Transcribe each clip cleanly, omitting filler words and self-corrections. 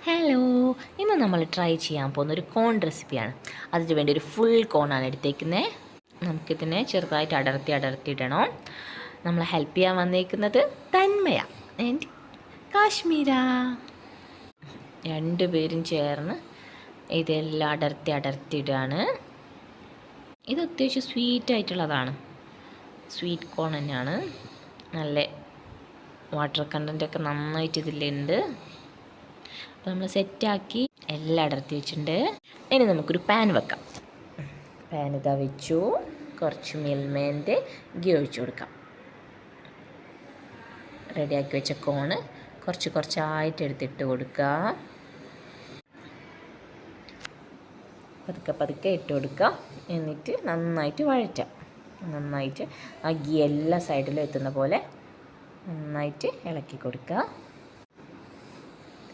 Hello, ഇന്ന് നമ്മൾ try ചെയ്യാൻ പോകുന്ന ഒരു കോൺ റെസിപ്പിയാണ്. അതിന് വേണ്ടി ഒരു ഫുൾ കോണാണ് എടുത്തേക്കുന്നത്. നമുക്കിതിനെ ചെറുതായിട്ട് അടർത്തിയിടണം. നമ്മളെ ഹെൽപ്പ് ചെയ്യാൻ വന്നേക്കുന്നത് തന്മയ ആൻഡ് കാശ്മീര. രണ്ടുപേരും ചേർന്ന് ഇതെല്ലാം അടർത്തിയിടുകയാണ്. ഇത് അത്യാവശ്യം സ്വീറ്റായിട്ടുള്ളതാണ്. സ്വീറ്റ് കോൺ തന്നെയാണ്. നല്ല വാട്ടർ കണ്ടൻറ്റൊക്കെ നന്നായിട്ട് ഇതിലുണ്ട്. അപ്പോൾ നമ്മൾ സെറ്റാക്കി എല്ലാം അടർത്തി വെച്ചിട്ടുണ്ട്. ഇനി നമുക്കൊരു പാൻ വെക്കാം. പാൻ ഇതാ വെച്ചു. കുറച്ച് മിൽമേൻ്റെ ഗീ ഒഴിച്ചു കൊടുക്കാം. റെഡിയാക്കി വെച്ച കോണ് കുറച്ചായിട്ട് എടുത്തിട്ട് കൊടുക്കുക. പതുക്കെ ഇട്ട് കൊടുക്കുക. എന്നിട്ട് നന്നായിട്ട് വഴറ്റാം. നന്നായിട്ട് ആ ഗീ എല്ലാ സൈഡിലും എത്തുന്ന പോലെ നന്നായിട്ട് ഇളക്കി കൊടുക്കുക.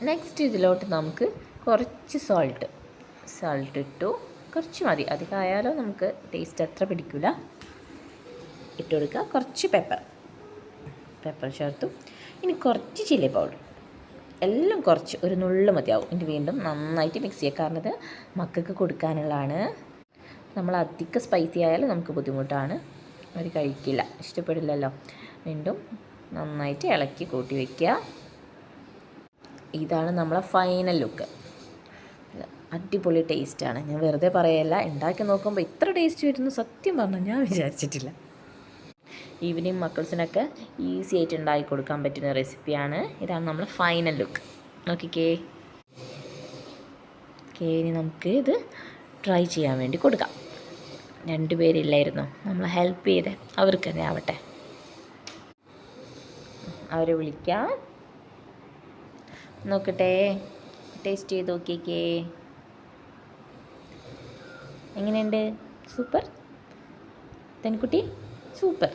നെക്സ്റ്റ് ഇതിലോട്ട് നമുക്ക് കുറച്ച് സോൾട്ട് ഇട്ടു. കുറച്ച് മതി, അധികമായാലോ നമുക്ക് ടേസ്റ്റ് അത്ര പിടിക്കില്ല. ഇട്ട് കൊടുക്കുക. കുറച്ച് പെപ്പർ ചേർത്തു. ഇനി കുറച്ച് ചില്ലി പൗഡർ, എല്ലാം കുറച്ച്, ഒരു നുള്ളു മതിയാവും. ഇനി വീണ്ടും നന്നായിട്ട് മിക്സ് ചെയ്യുക. കാരണം ഇത് മക്കൾക്ക് കൊടുക്കാനുള്ളതാണ്. നമ്മൾ അധികം സ്പൈസി ആയാലും നമുക്ക് ബുദ്ധിമുട്ടാണ്, അവർ കഴിക്കില്ല, ഇഷ്ടപ്പെടില്ലല്ലോ. വീണ്ടും നന്നായിട്ട് ഇളക്കി കൂട്ടി വയ്ക്കുക. ഇതാണ് നമ്മളെ ഫൈനൽ ലുക്ക്. അടിപൊളി ടേസ്റ്റാണ്. ഞാൻ വെറുതെ പറയല്ല, ഉണ്ടാക്കി നോക്കുമ്പോൾ ഇത്ര ടേസ്റ്റ് വരുന്നു സത്യം പറഞ്ഞാൽ ഞാൻ വിചാരിച്ചിട്ടില്ല. ഈവനിങ് മക്കൾസിനൊക്കെ ഈസി ആയിട്ട് ഉണ്ടാക്കി കൊടുക്കാൻ പറ്റുന്ന റെസിപ്പിയാണ്. ഇതാണ് നമ്മളെ ഫൈനൽ ലുക്ക്. നോക്കിക്കേ. ഇനി നമുക്ക് ഇത് ട്രൈ ചെയ്യാൻ വേണ്ടി കൊടുക്കാം. രണ്ടുപേരില്ലായിരുന്നു, നമ്മളെ ഹെൽപ്പ് ചെയ്തേ, അവർക്ക് തന്നെ ആവട്ടെ. അവരെ വിളിക്കാം. നോക്കട്ടെ, ടേസ്റ്റ് ചെയ്ത് നോക്കിക്കേ. എങ്ങനെയുണ്ട്? സൂപ്പർ. തെൻകുട്ടി സൂപ്പർ.